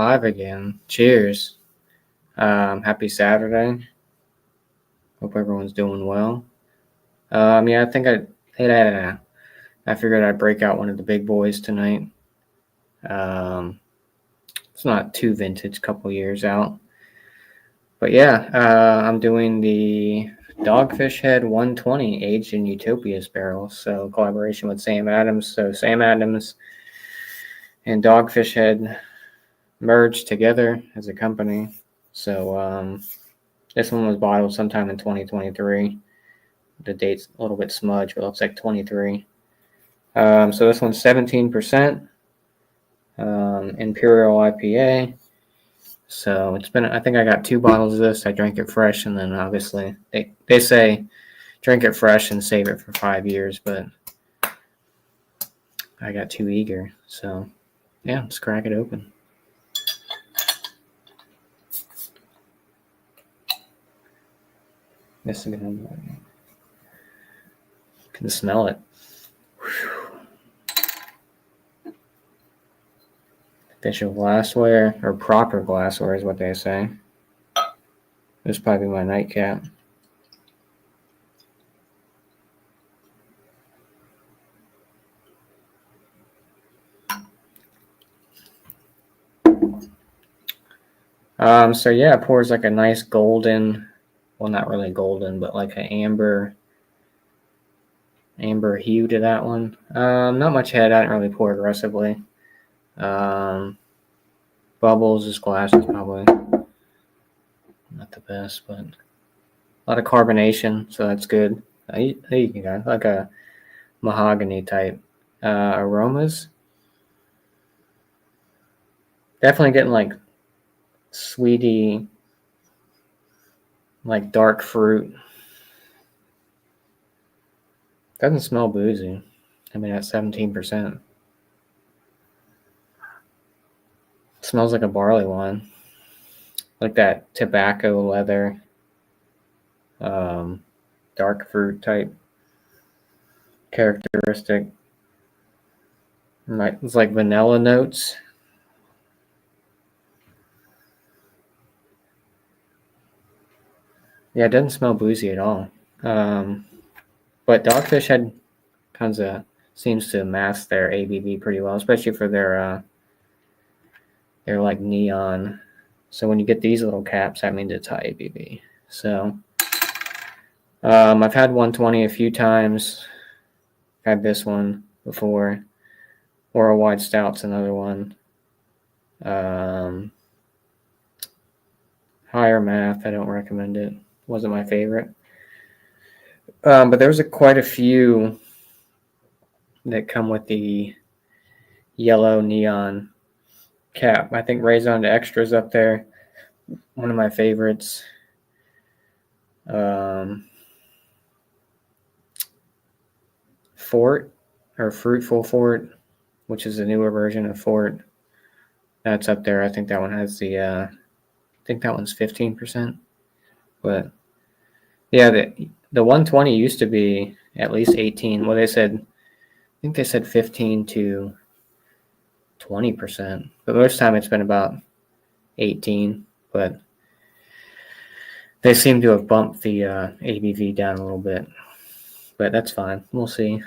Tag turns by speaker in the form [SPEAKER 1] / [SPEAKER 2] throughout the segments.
[SPEAKER 1] live again. Cheers. Happy Saturday. Hope everyone's doing well. I think I figured I'd break out one of the big boys tonight. It's not too vintage, couple years out. But yeah, I'm doing the Dogfish Head 120 aged in utopias barrels. So collaboration with Sam Adams. So Sam Adams and Dogfish Head merged together as a company. So this one was bottled sometime in 2023. The date's a little bit smudged, but it looks like 23. So this one's 17%, Imperial IPA. So I think I got 2 bottles of this. I drank it fresh, and then obviously they say drink it fresh and save it for 5 years, but I got too eager. So yeah, let's crack it open. This is gonna can smell it. Official glassware, or proper glassware is what they say. This is probably my nightcap. So yeah, it pours like a nice golden, well, not really golden, but like an amber hue to that one. Not much head. I didn't really pour aggressively. Bubbles, this glass is probably not the best, but a lot of carbonation, so that's good. You can go like a mahogany type aromas. Definitely getting like sweety, like dark fruit. Doesn't smell boozy. I mean, at 17%. Smells like a barley wine, like that tobacco leather, dark fruit type characteristic. It's like vanilla notes. Yeah, it doesn't smell boozy at all. But Dogfish Head kind of seems to mask their ABV pretty well, especially for their like neon. So when you get these little caps, that means it's high ABV. So I've had 120 a few times. Had this one before. Or a Wide Stout's another one. Higher Math, I don't recommend it. Wasn't my favorite. But there was quite a few that come with the yellow neon cap. I think Raison de Extra's up there. One of my favorites. Fort, or Fruitful Fort, which is a newer version of Fort. That's up there. I think that one has I think that one's 15%. But yeah, the 120 used to be at least 18. Well, I think they said 15 to 20%. But most time it's been about 18. But they seem to have bumped the ABV down a little bit. But that's fine. We'll see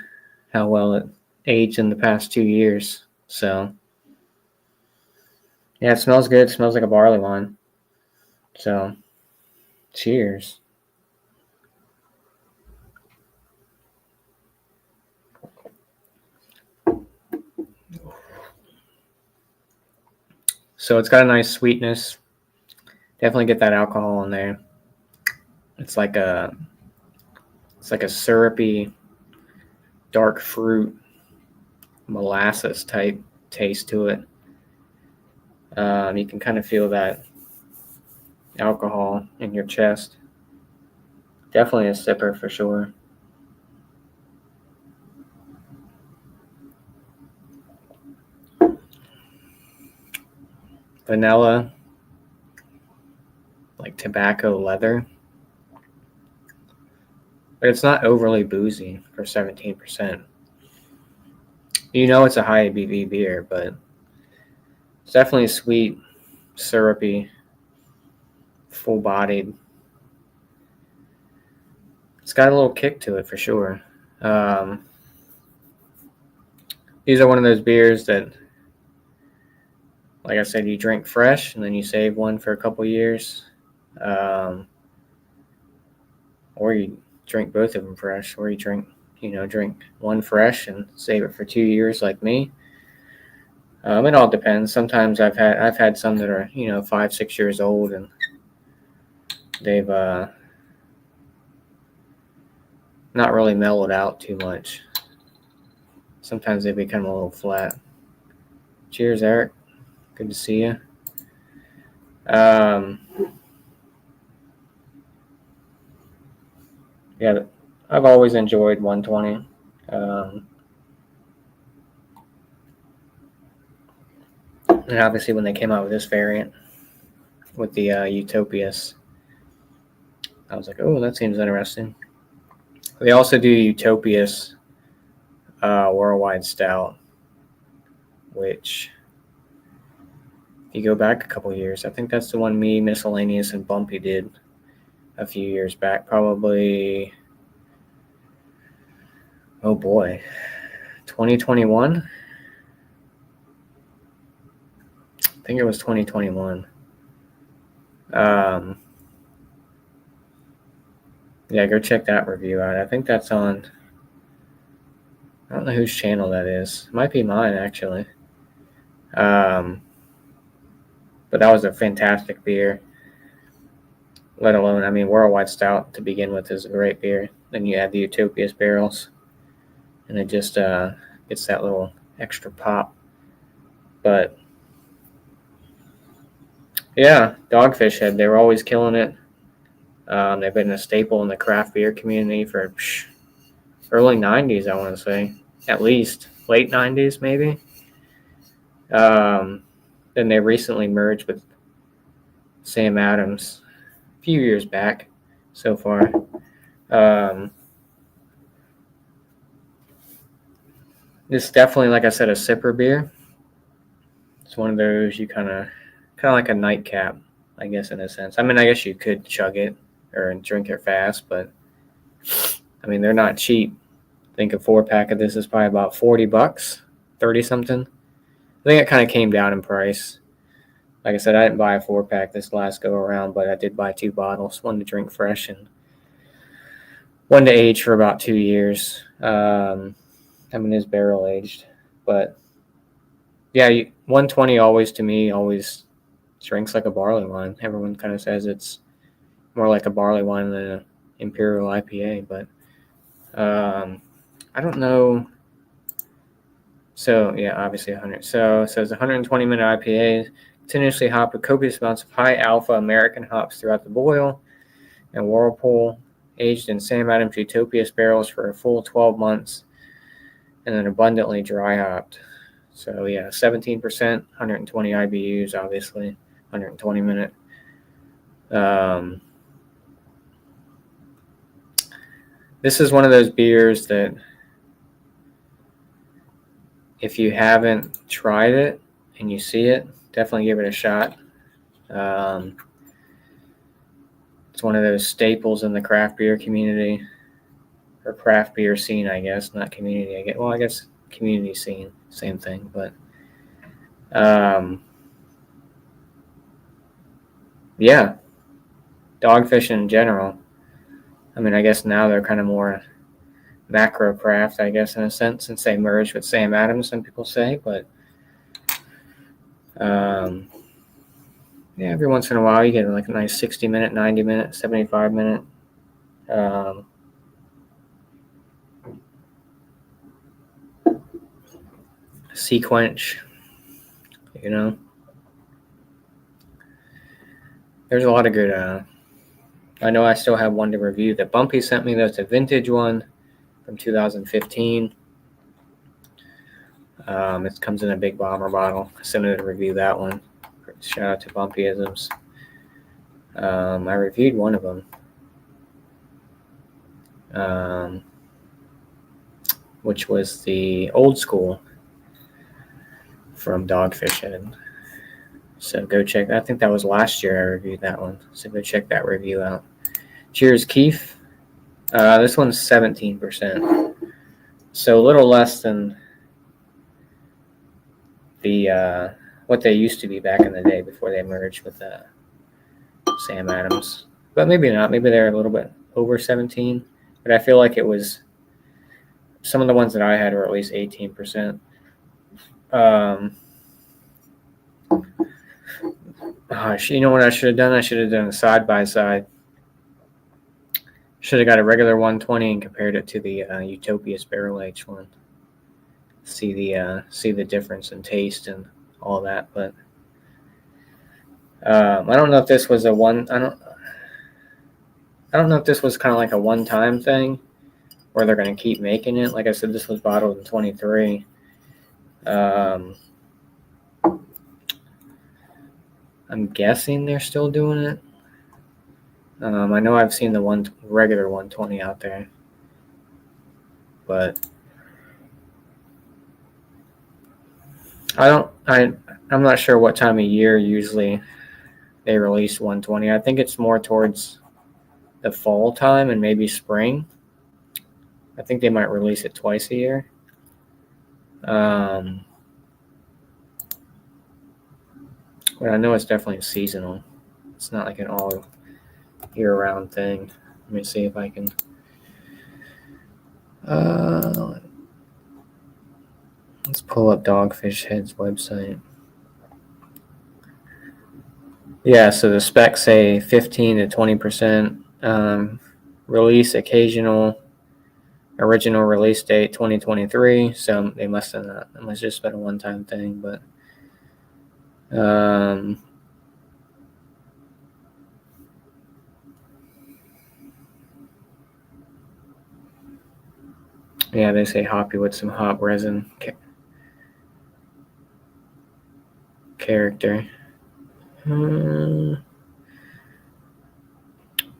[SPEAKER 1] how well it aged in the past 2 years. So yeah, it smells good. It smells like a barley wine. So cheers. So it's got a nice sweetness. Definitely get that alcohol in there. It's like a syrupy, dark fruit, molasses type taste to it. You can kind of feel that alcohol in your chest. Definitely a sipper for sure. Vanilla, like tobacco leather. But it's not overly boozy for 17%. You know it's a high ABV beer, but it's definitely sweet, syrupy, full-bodied. It's got a little kick to it for sure. These are one of those beers that, like I said, you drink fresh and then you save one for a couple years. Or you drink both of them fresh, or you drink one fresh and save it for 2 years like me. It all depends. Sometimes I've had some that are 5-6 years old and they've not really mellowed out too much. Sometimes they become a little flat. Cheers, Eric. Good to see you. Yeah, I've always enjoyed 120. And obviously when they came out with this variant with the utopias, I was like, oh, that seems interesting. They also do utopias worldwide stout, which if you go back a couple years, I think that's the one me, Miscellaneous, and Bumpy did a few years back, probably, oh boy, 2021? I think it was 2021. Yeah, go check that review out. I think that's on, I don't know whose channel that is. It might be mine, actually. But that was a fantastic beer. Let alone, I mean, Worldwide Stout to begin with is a great beer. Then you add the Utopias barrels, and it just gets that little extra pop. But yeah, Dogfish Head, they were always killing it. They've been a staple in the craft beer community for early 90s, I want to say. At least. Late 90s, maybe. Then they recently merged with Sam Adams a few years back so far. This is definitely, like I said, a sipper beer. It's one of those you kind of like a nightcap, I guess, in a sense. I mean, I guess you could chug it or drink it fast, but I mean, they're not cheap. I think a 4-pack of this is probably about $40, 30 something. I think it kind of came down in price. Like I said, I didn't buy a 4-pack this last go around, but I did buy 2 bottles, one to drink fresh and one to age for about 2 years. I mean, it's barrel aged, but yeah, 120 always to me always drinks like a barley wine. Everyone kind of says it's more like a barley wine than an imperial IPA, but I don't know. So yeah, obviously 100. So it says 120-minute IPA, continuously hop with copious amounts of high alpha American hops throughout the boil and whirlpool, aged in Sam Adams Utopias barrels for a full 12 months, and then abundantly dry hopped. So yeah, 17%, 120 IBUs, obviously, 120-minute. This is one of those beers that if you haven't tried it and you see it, definitely give it a shot. It's one of those staples in the craft beer community, or craft beer scene, I guess, not community. I guess community scene, same thing. But yeah, Dogfish in general. I mean, I guess now they're kind of more macro craft, I guess, in a sense, since they merged with Sam Adams, some people say. But yeah, every once in a while you get like a nice 60-minute, 90-minute, 75-minute sequence, There's a lot of good. I know I still have one to review that Bumpy sent me. That's a vintage one from 2015. It comes in a big bomber bottle. I sent it to review that one. Shout out to Bumpyisms. I reviewed one of them, which was the old school from Dogfish Head. So go check. I think that was last year I reviewed that one. So go check that review out. Cheers, Keith. This one's 17%. So a little less than the what they used to be back in the day before they merged with Sam Adams. But maybe not. Maybe they're a little bit over 17. But I feel like it was some of the ones that I had were at least 18%. You know what I should have done? I should have done a side by side. Should have got a regular 120 and compared it to the Utopias barrel aged one. See the difference in taste and all that. But I don't know if this was a one. I don't know if this was kind of like a one-time thing, or they're going to keep making it. Like I said, this was bottled in 23. I'm guessing they're still doing it. I know I've seen the regular 120 out there, but I'm not sure what time of year usually they release 120. I think it's more towards the fall time and maybe spring. I think they might release it twice a year. But I know it's definitely seasonal. It's not like an all year-round thing. Let me see if I can. Let's pull up Dogfish Head's website. Yeah, so the specs say 15 to 20%. Release occasional. Original release date 2023. So they must have not. It must have just been a one-time thing, but. Yeah, they say hoppy with some hop resin character.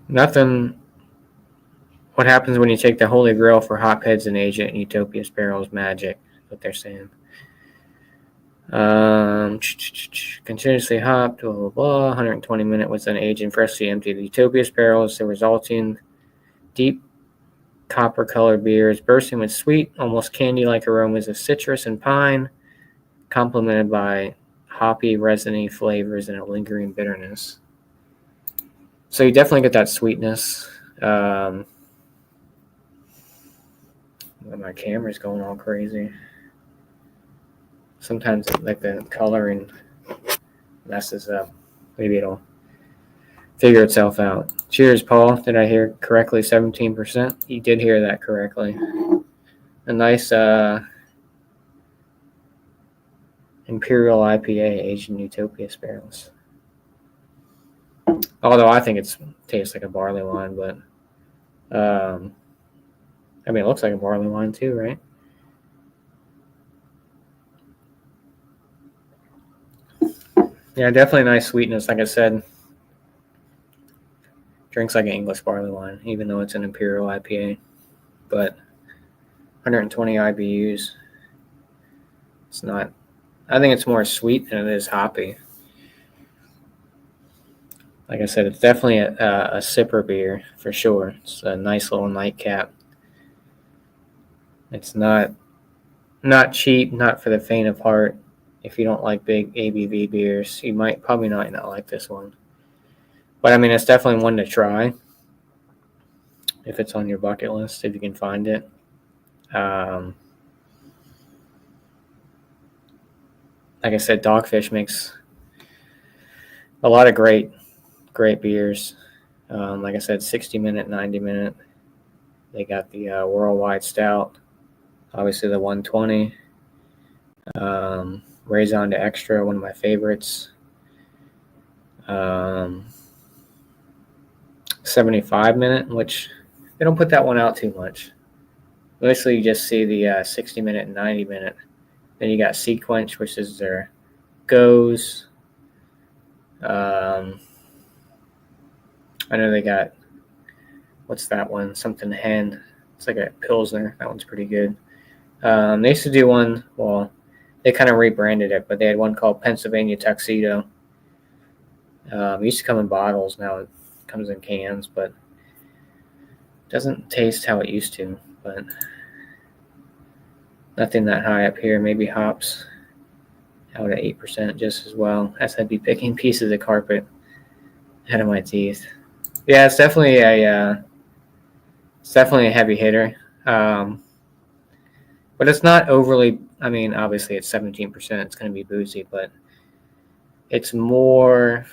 [SPEAKER 1] Nothing. What happens when you take the holy grail for hopheads and age it in Utopia's barrels? Magic. What they're saying. Continuously hopped, blah, blah, blah. 120 minute was then aged and freshly emptied Utopia's barrels. The resulting deep copper-colored beers bursting with sweet, almost candy-like aromas of citrus and pine, complemented by hoppy, resiny flavors and a lingering bitterness. So you definitely get that sweetness. My camera's going all crazy. Sometimes like the coloring messes up. Maybe it'll figure itself out. Cheers, Paul. Did I hear correctly? 17%? You did hear that correctly. A nice Imperial IPA aged in Utopias barrels. Although I think it tastes like a barley wine, but I mean, it looks like a barley wine too, right? Yeah, definitely nice sweetness. Like I said, drinks like an English barley wine, even though it's an Imperial IPA. But 120 IBUs. It's not. I think it's more sweet than it is hoppy. Like I said, it's definitely a sipper beer for sure. It's a nice little nightcap. It's not cheap, not for the faint of heart. If you don't like big ABV beers, you might probably not like this one. But I mean, it's definitely one to try if it's on your bucket list, if you can find it. Like I said, Dogfish makes a lot of great beers. Like I said, 60-minute, 90-minute. They got the Worldwide Stout, obviously the 120. Raison to Extra, one of my favorites. 75-minute, which they don't put that one out too much. Mostly you just see the 60-minute and 90-minute. Then you got Sequence, which is their goes. I know they got, what's that one? Something Hen. It's like a Pilsner. That one's pretty good. They used to do one, well, they kind of rebranded it, but they had one called Pennsylvania Tuxedo. It used to come in bottles, now it comes in cans, but doesn't taste how it used to. But nothing that high up here. Maybe hops out at 8% just as well, as I'd be picking pieces of carpet out of my teeth. Yeah, it's definitely a heavy hitter. But it's not overly. I mean, obviously it's 17%. It's going to be boozy, but it's more.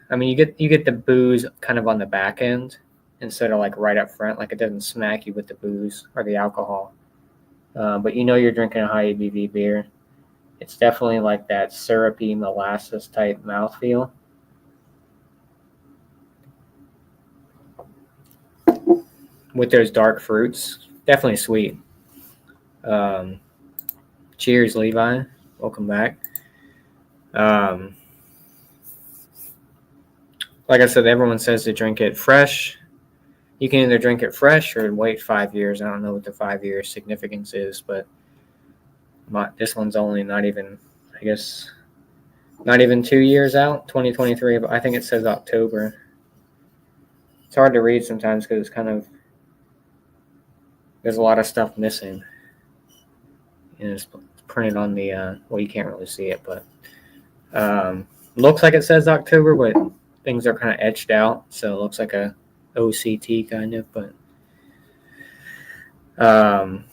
[SPEAKER 1] I mean, you get the booze kind of on the back end instead of like right up front. Like it doesn't smack you with the booze or the alcohol. But you're drinking a high ABV beer. It's definitely like that syrupy molasses type mouthfeel. With those dark fruits. Definitely sweet. Cheers, Levi. Welcome back. Like I said, everyone says to drink it fresh. You can either drink it fresh or wait 5 years. I don't know what the 5 year significance is, but this one's only not even 2 years out, 2023. But I think it says October. It's hard to read sometimes because there's a lot of stuff missing. And it's printed on the, you can't really see it, but looks like it says October, but things are kind of etched out. So it looks like a OCT kind of, but and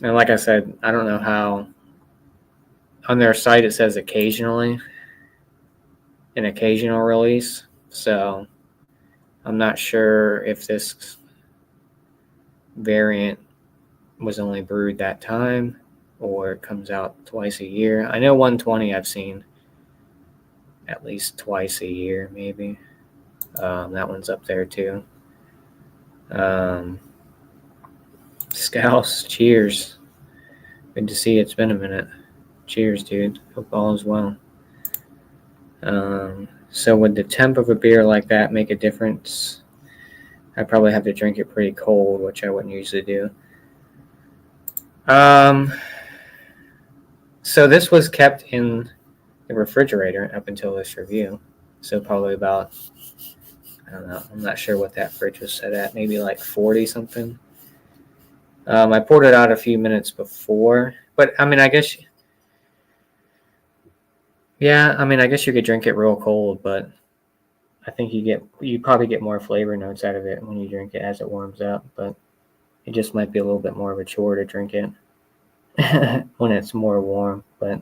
[SPEAKER 1] like I said, I don't know how on their site it says occasionally, an occasional release. So I'm not sure if this variant was only brewed that time or it comes out twice a year. I know 120 I've seen at least twice a year, maybe. That one's up there too. Scouse, cheers. Good to see you. It's been a minute. Cheers, dude. Hope all is well. So would the temp of a beer like that make a difference? I'd probably have to drink it pretty cold, which I wouldn't usually do. So this was kept in the refrigerator up until this review. So probably about, I don't know, I'm not sure what that fridge was set at, maybe like 40 something. I poured it out a few minutes before, but I mean, I guess you could drink it real cold, but I think you probably get more flavor notes out of it when you drink it as it warms up, but it just might be a little bit more of a chore to drink it when it's more warm. But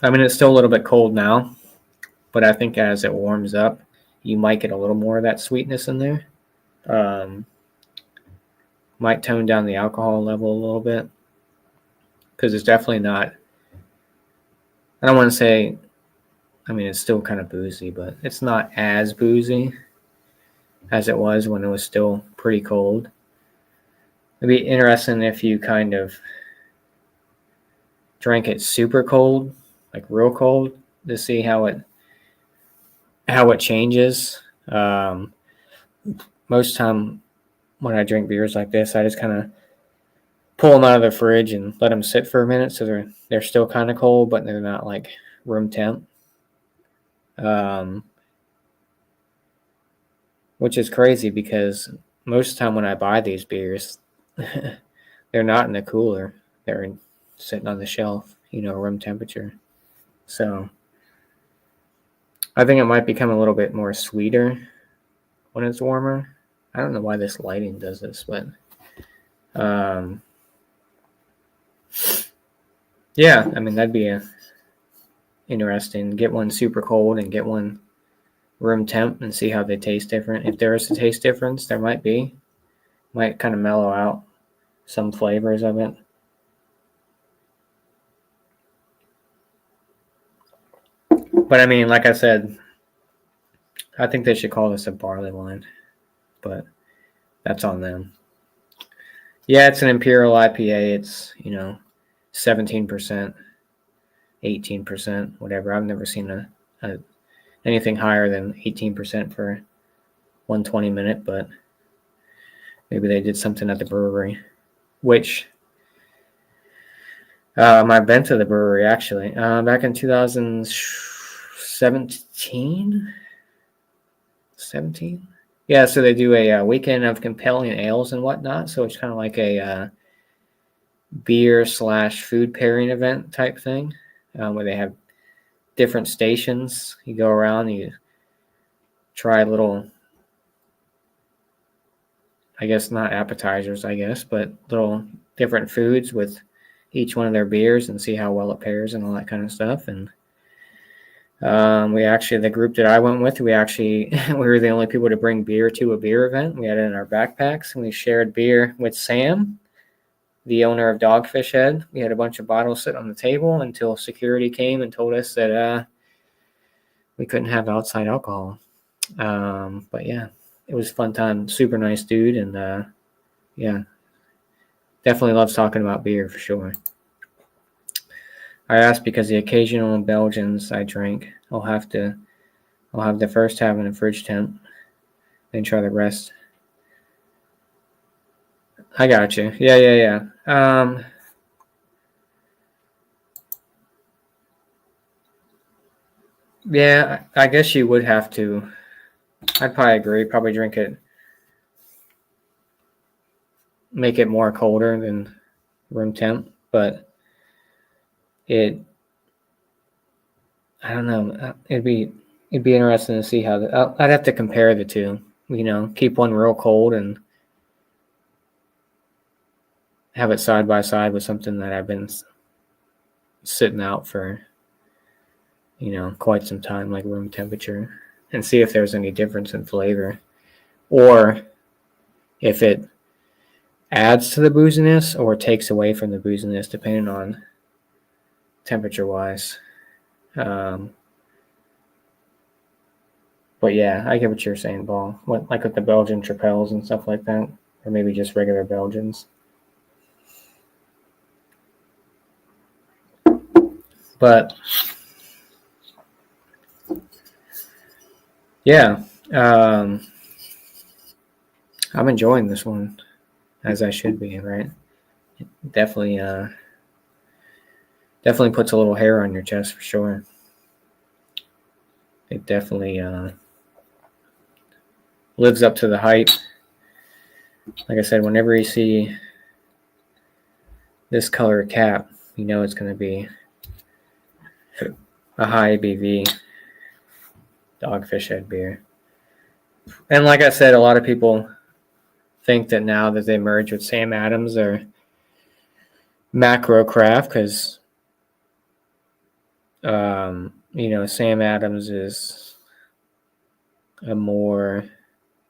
[SPEAKER 1] I mean, it's still a little bit cold now, but I think as it warms up, you might get a little more of that sweetness in there. Might tone down the alcohol level a little bit, because it's definitely not, I don't want to say, I mean, it's still kind of boozy, but it's not as boozy as it was when it was still pretty cold. It'd be interesting if you kind of drank it super cold, like real cold, to see how it changes. Most time when I drink beers like this, I just kind of pull them out of the fridge and let them sit for a minute, so they're still kind of cold, but they're not like room temp. Which is crazy because most of the time when I buy these beers, they're not in the cooler. They're sitting on the shelf, room temperature. So I think it might become a little bit more sweeter when it's warmer. I don't know why this lighting does this, but yeah, I mean, that'd be interesting. Get one super cold and get one room temp and see how they taste different. If there is a taste difference, there might be. Might kind of mellow out some flavors of it. But I mean, like I said, I think they should call this a barley wine, but that's on them. Yeah, it's an Imperial IPA. It's, 17%, 18%, whatever. I've never seen anything higher than 18% for 120 minute, but maybe they did something at the brewery, which I've been to the brewery actually back in 2017. 17. Yeah, so they do a weekend of compelling ales and whatnot. So it's kind of like a beer slash food pairing event type thing, where they have different stations. You go around, you try little, I guess not appetizers, but little different foods with each one of their beers and see how well it pairs and all that kind of stuff. And we actually, the group that I went with, we were the only people to bring beer to a beer event. We had it in our backpacks, and we shared beer with Sam, the owner of Dogfish Head. We had a bunch of bottles sitting on the table until security came and told us that we couldn't have outside alcohol. But yeah, it was a fun time. Super nice dude, and yeah, definitely loves talking about beer for sure. I asked because the occasional Belgians I drink, I'll have the first half in a fridge temp, then try the rest. I got you. Yeah. Yeah, I guess you would have to. I'd probably agree. Probably drink it, make it more colder than room temp, but it. I don't know. It'd be interesting to see how I'd have to compare the two. Keep one real cold and have it side by side with something that I've been sitting out for, quite some time, like room temperature, and see if there's any difference in flavor, or if it adds to the booziness or takes away from the booziness, depending on temperature wise. But yeah, I get what you're saying, Paul. Like with the Belgian Tripels and stuff like that, or maybe just regular Belgians. But yeah, I'm enjoying this one, as I should be, right? It definitely puts a little hair on your chest for sure. It definitely lives up to the hype. Like I said, whenever you see this color cap, it's going to be a high ABV Dogfish Head beer. And like I said, a lot of people think that now that they merge with Sam Adams or Macro Craft, because Sam Adams is a more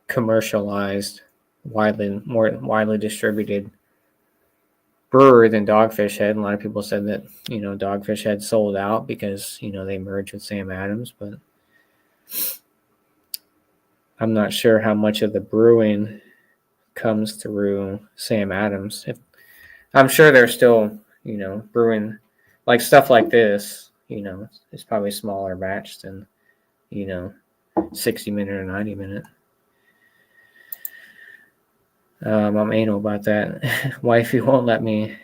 [SPEAKER 1] commercialized, more widely distributed brewer than Dogfish Head. And a lot of people said that Dogfish Head sold out because they merged with Sam Adams, but I'm not sure how much of the brewing comes through Sam Adams. I'm sure they're still brewing like stuff like this. It's probably smaller batch than 60-minute or 90-minute. I'm anal about that. Wifey won't let me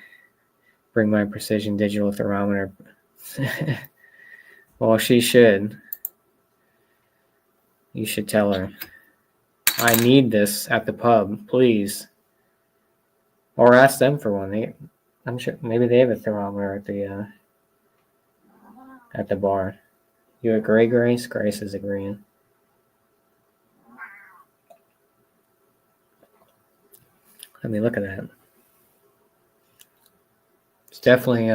[SPEAKER 1] bring my precision digital thermometer. Well, she should. You should tell her. I need this at the pub, please. Or ask them for one. I'm sure maybe they have a thermometer at the bar. You agree, Grace? Grace is agreeing. I mean, look at that. It's definitely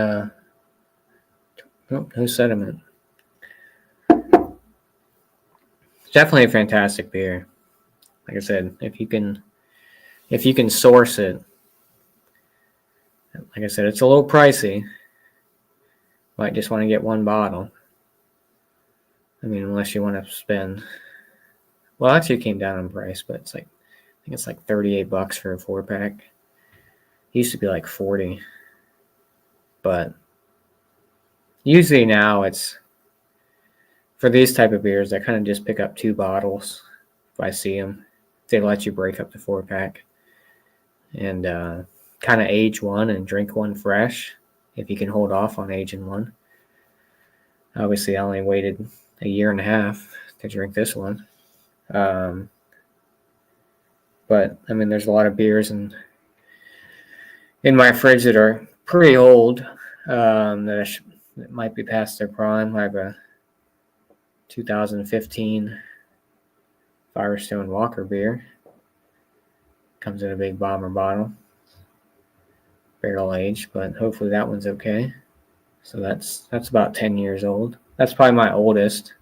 [SPEAKER 1] no sediment. It's definitely a fantastic beer. Like I said, if you can source it, like I said, it's a little pricey. Might just want to get one bottle. I mean, unless you want to spend. Well, actually, it came down in price, but I think it's like $38 for a 4-pack. It used to be like 40, but usually now it's for these type of beers. I kind of just pick up 2 bottles if I see them. They let you break up the 4-pack and kind of age one and drink one fresh. if you can hold off on aging one. Obviously, I only waited a year and a half to drink this one. But I mean, there's a lot of beers in my fridge that are pretty old, that might be past their prime. I have a 2015 Firestone Walker beer. Comes in a big bomber bottle, barrel aged, but hopefully that one's okay. So that's about 10 years old. That's probably my oldest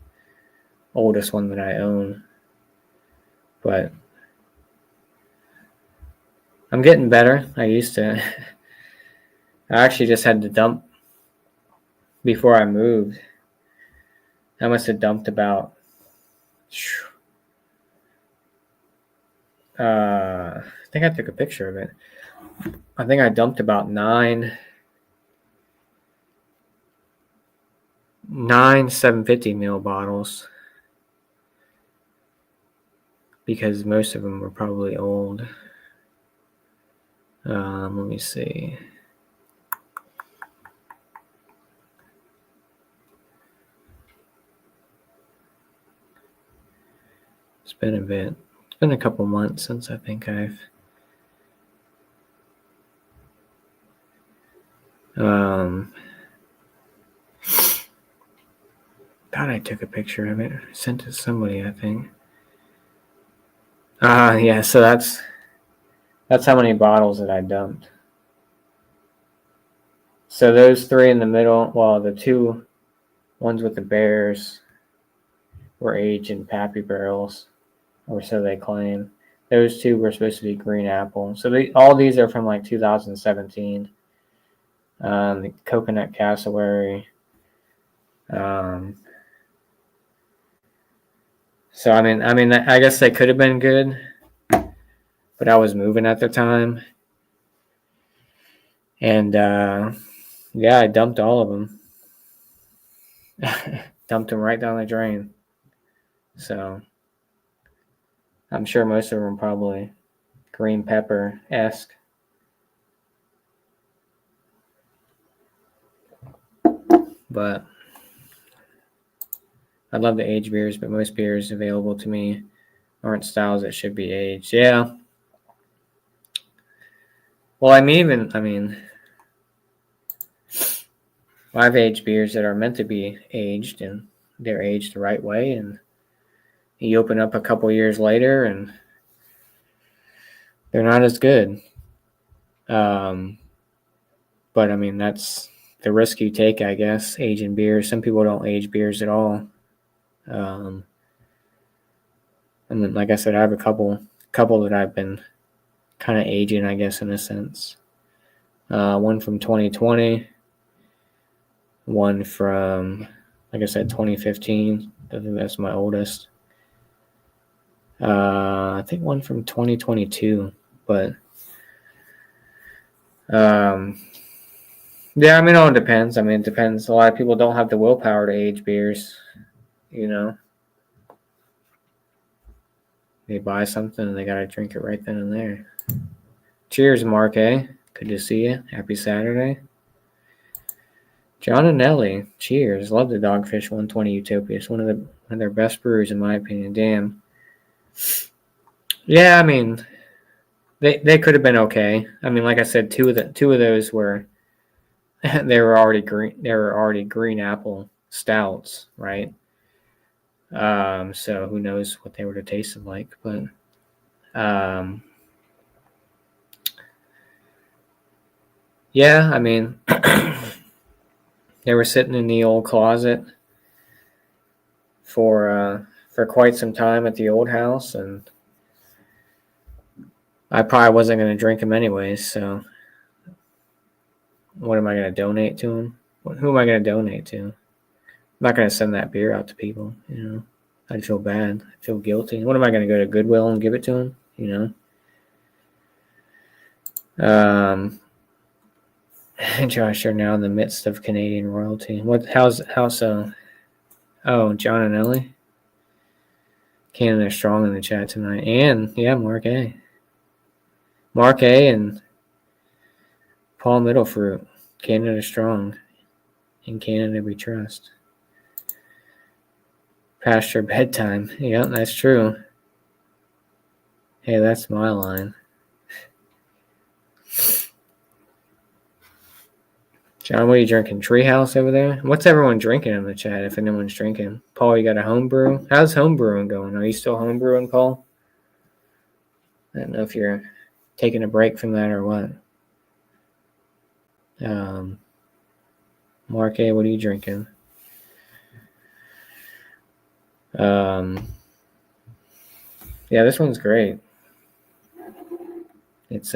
[SPEAKER 1] one that I own. But I'm getting better. I actually just had to dump before I moved. I must have dumped about, I think I took a picture of it. I think I dumped about nine 750 ml bottles, because most of them were probably old. Let me see. It's been a bit. It's been a couple months since I think I've thought I took a picture of it. Sent it to somebody, I think. Yeah, so that's how many bottles that I dumped. So those three in the middle, well, the two ones with the bears were aged in Pappy barrels, or so they claim. Those two were supposed to be green apple. So all these are from like 2017. The coconut cassowary. So I mean, I guess they could have been good, but I was moving at the time, and yeah, I dumped all of them. Dumped them right down the drain. So I'm sure most of them are probably green pepper-esque. But I love the aged beers, but most beers available to me aren't styles that should be aged. Yeah. Well, I've aged beers that are meant to be aged, and they're aged the right way, and you open up a couple years later and they're not as good. But I mean, that's the risk you take, I guess, aging beers. Some people don't age beers at all. And then, like I said, I have a couple that I've been kind of aging, I guess, in a sense. One from 2020, one from, like I said, 2015. I think that's my oldest. I think one from 2022, but yeah, I mean, it all depends. I mean, it depends. A lot of people don't have the willpower to age beers, you know. They buy something and they got to drink it right then and there. Cheers, Mark A. Good to see you. Happy Saturday. John and Nelly, cheers. Love the Dogfish 120 Utopias. One of their best brews, in my opinion. Damn. Yeah, I mean, they could have been okay. I mean, like I said, two of those were they were already green apple stouts, right? So who knows what they would have tasted like, but yeah, I mean, they were sitting in the old closet for quite some time at the old house, and I probably wasn't going to drink them anyways. So, what am I going to donate to them? Who am I going to donate to? I'm not going to send that beer out to people. You know, I'd feel bad. I feel guilty. What am I going to go to Goodwill and give it to them? You know. Josh, you're now in the midst of Canadian royalty. How so? Oh, John and Ellie. Canada strong in the chat tonight, and yeah, Mark A. And Paul Middlefruit. Canada strong. In Canada we trust. Past your bedtime. Yeah, that's true. Hey, that's my line. John, what are you drinking? Treehouse over there? What's everyone drinking in the chat if anyone's drinking? Paul, you got a home brew? How's home brewing going? Are you still home brewing, Paul? I don't know if you're taking a break from that or what. Mark A, what are you drinking? Yeah, this one's great. It's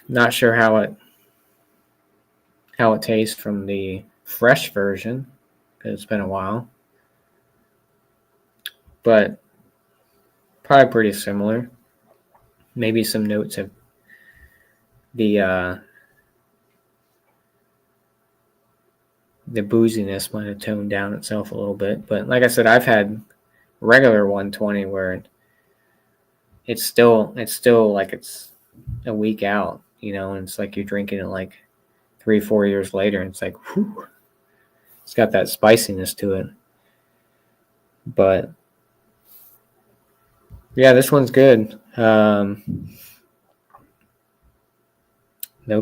[SPEAKER 1] not sure how it tastes from the fresh version because it's been a while, but probably pretty similar. Maybe some notes of the booziness might have toned down itself a little bit, but like I said, I've had regular 120 where it's still like it's a week out, and it's like you're drinking it like 3-4 years later, and it's like, whew, it's got that spiciness to it. But yeah, this one's good. No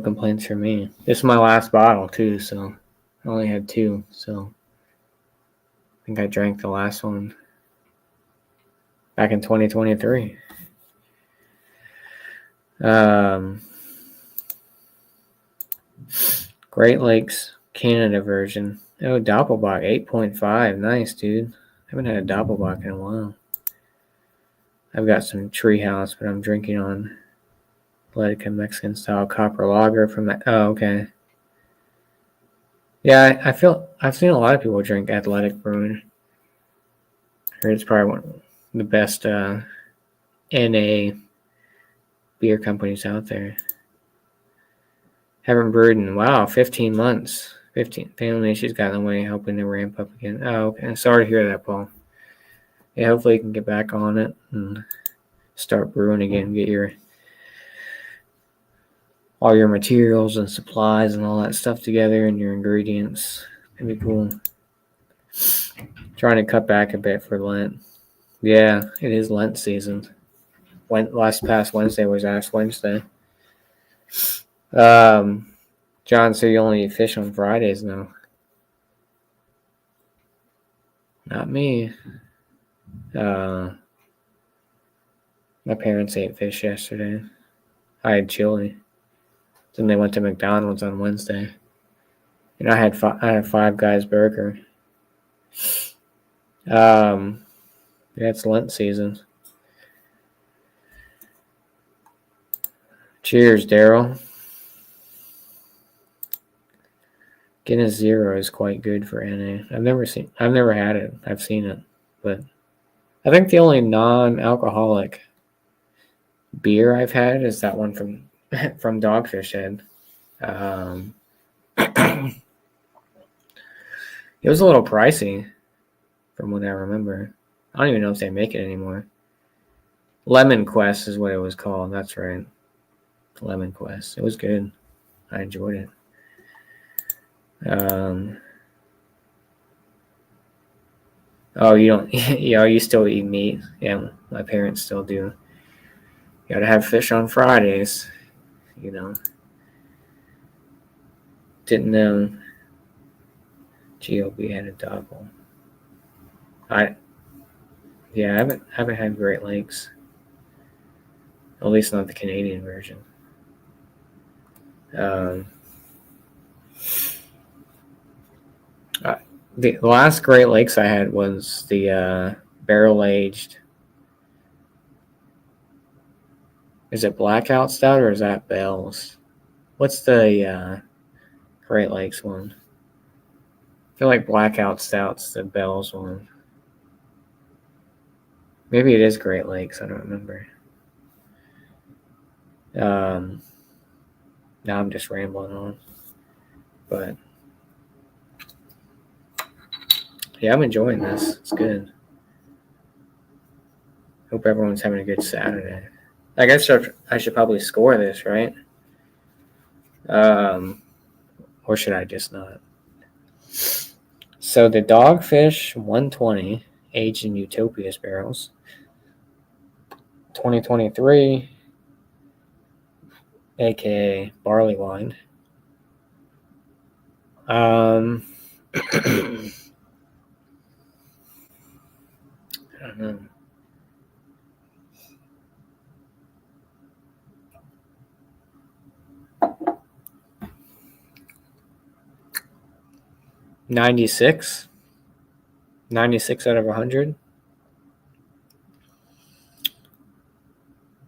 [SPEAKER 1] complaints from me. This is my last bottle too, so I only had 2, so I think I drank the last one back in 2023. Great Lakes Canada version. Oh, Doppelbock 8.5. Nice, dude. I haven't had a Doppelbock in a while. I've got some Treehouse, but I'm drinking on Atletica Mexican style copper lager from that. Oh, okay. Yeah, I feel I've seen a lot of people drink Athletic Brewing. I heard it's probably one of the best NA beer companies out there. Haven't brewed in 15 months. 15 family issues got in the way, helping to ramp up again. Oh, okay. Sorry to hear that, Paul. Yeah, hopefully you can get back on it and start brewing again. Get all your materials and supplies and all that stuff together and your ingredients. It'd be cool. Trying to cut back a bit for Lent. Yeah, it is Lent season. Past Wednesday was Ash Wednesday. John, so you only eat fish on Fridays now? Not me. My parents ate fish yesterday. I had chili. Then they went to McDonald's on Wednesday. And I had Five Guys burger. Yeah, it's Lent season. Cheers, Daryl. Guinness Zero is quite good for NA. I've never had it. I've seen it, but I think the only non-alcoholic beer I've had is that one from Dogfish Head. It was a little pricey from what I remember. I don't even know if they make it anymore. Lemon Quest is what it was called. That's right. Lemon Quest. It was good. I enjoyed it. Oh, you don't? Yeah, you still eat meat? Yeah, my parents still do. You gotta have fish on Fridays. Didn't know GOB had a double. I haven't had Great Lakes. At least not the Canadian version. The last Great Lakes I had was the barrel aged. Is it Blackout Stout or is that Bell's? What's the Great Lakes one? I feel like Blackout Stout's the Bell's one. Maybe it is Great Lakes. I don't remember. Now I'm just rambling on. But yeah, I'm enjoying this. It's good. Hope everyone's having a good Saturday. I guess I should probably score this, right? Or should I just not? So the Dogfish 120 aged in utopias barrels, 2023, aka barley wine. I don't know. '96 out of 100.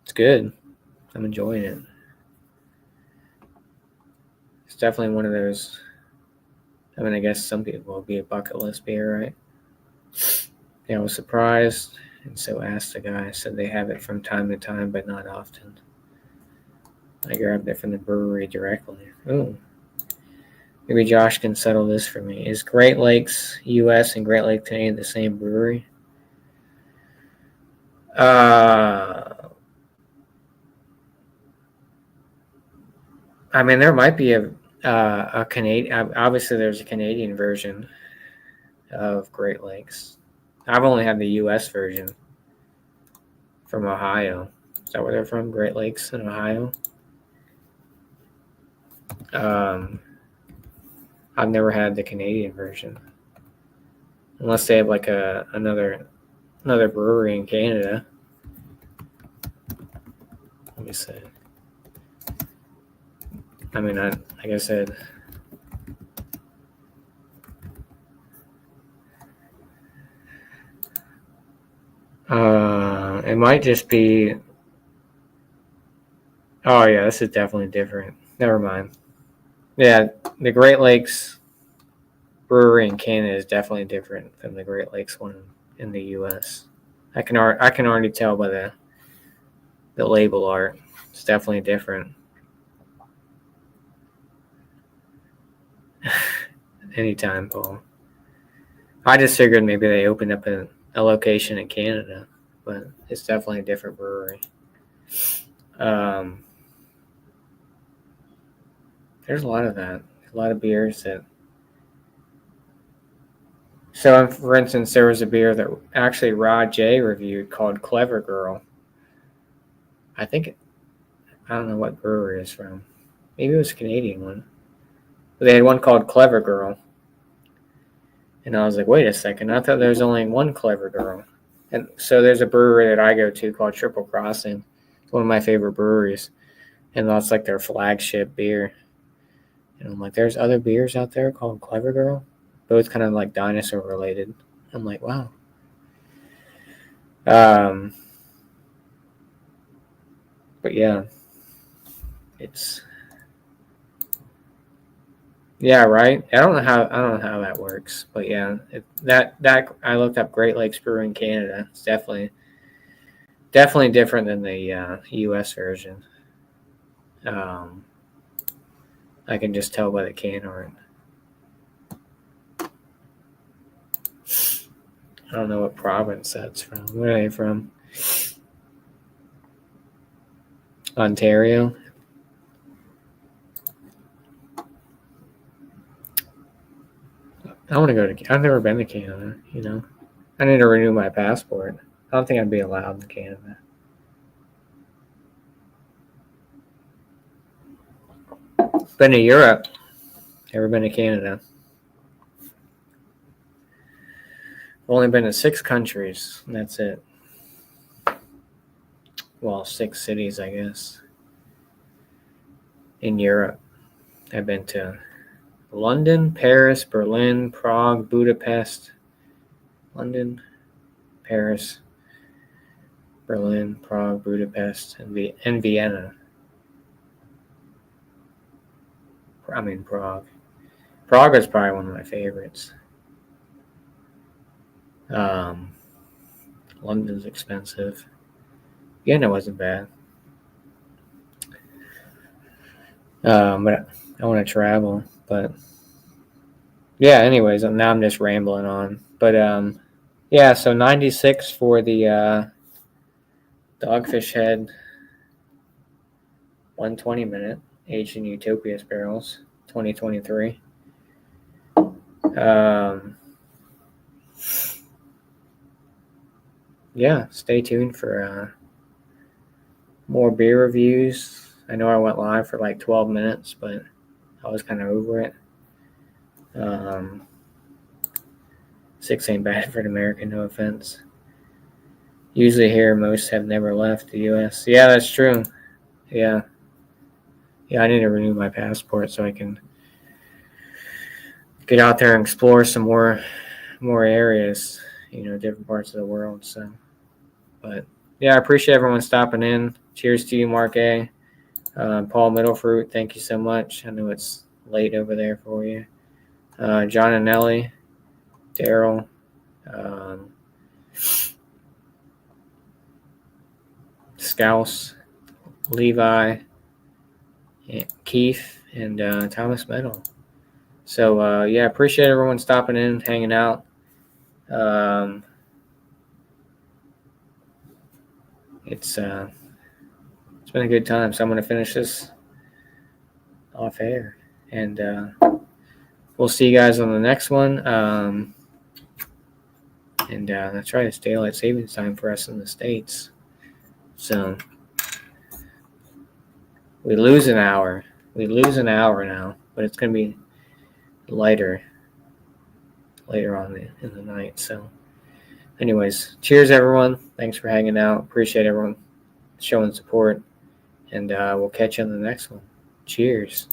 [SPEAKER 1] It's good. I'm enjoying it. It's definitely one of those. I mean, I guess some people will be a bucket list beer, right? Yeah, I was surprised and so asked the guy. Said they have it from time to time, but not often. I grabbed it from the brewery directly. Oh, maybe Josh can settle this for me. Is Great Lakes U.S. and Great Lakes Canadian the same brewery? I mean, there might be a Canadian. Obviously, there's a Canadian version of Great Lakes. I've only had the U.S. version from Ohio. Is that where they're from? Great Lakes in Ohio. I've never had the Canadian version, unless they have like another brewery in Canada. Let me see. I mean, like I said, it might just be. Oh yeah, this is definitely different. Never mind. Yeah, the Great Lakes brewery in Canada is definitely different than the Great Lakes one in the U.S. I can already tell by the label art. It's definitely different. Anytime, Paul. I just figured maybe they opened up a location in Canada, but it's definitely a different brewery. There's a lot of that. A lot of beers that. So, for instance, there was a beer that actually Rod J reviewed called Clever Girl. I don't know what brewery it's from. Maybe it was a Canadian one. But they had one called Clever Girl. And I was like, wait a second. I thought there was only one Clever Girl. And so there's a brewery that I go to called Triple Crossing. One of my favorite breweries. And that's like their flagship beer. And I'm like, there's other beers out there called Clever Girl? Both kind of like dinosaur related. I'm like, wow. But yeah. Yeah, right. I don't know how that works, but yeah, that I looked up Great Lakes Brewery in Canada. It's definitely different than the U.S. version. I can just tell by the can art. I don't know what province that's from. Where are they from? Ontario. I want to go to. I've never been to Canada. I need to renew my passport. I don't think I'd be allowed in Canada. Been to Europe. Never been to Canada. Only been to 6 countries. And that's it. Well, 6 cities, I guess. In Europe, I've been to London, Paris, Berlin, Prague, Budapest. London, Paris, Berlin, Prague, Budapest, and Vienna. I mean, Prague. Prague is probably one of my favorites. London's expensive. Vienna wasn't bad. But I want to travel. But yeah, anyways, now I'm just rambling on. But yeah, so 96 for the Dogfish Head 120 minute, aged in utopias barrels, 2023. Yeah, stay tuned for more beer reviews. I know I went live for like 12 minutes, but I was kind of over it. 6 ain't bad for an American, no offense. Usually here, most have never left the U.S. Yeah, that's true. Yeah, I need to renew my passport so I can get out there and explore some more areas, different parts of the world. So, but yeah, I appreciate everyone stopping in. Cheers to you, Mark A. Paul Middlefruit, thank you so much. I know it's late over there for you. John and Nelly, Daryl, Scouse, Levi, Keith, and Thomas Meadow. So yeah, appreciate everyone stopping in, hanging out. It's been a good time. So I'm going to finish this off air, and we'll see you guys on the next one. And that's right, it's daylight savings time for us in the States. So we lose an hour. Now, but it's going to be lighter later on in the night. So anyways, cheers, everyone. Thanks for hanging out. Appreciate everyone showing support. And we'll catch you on the next one. Cheers.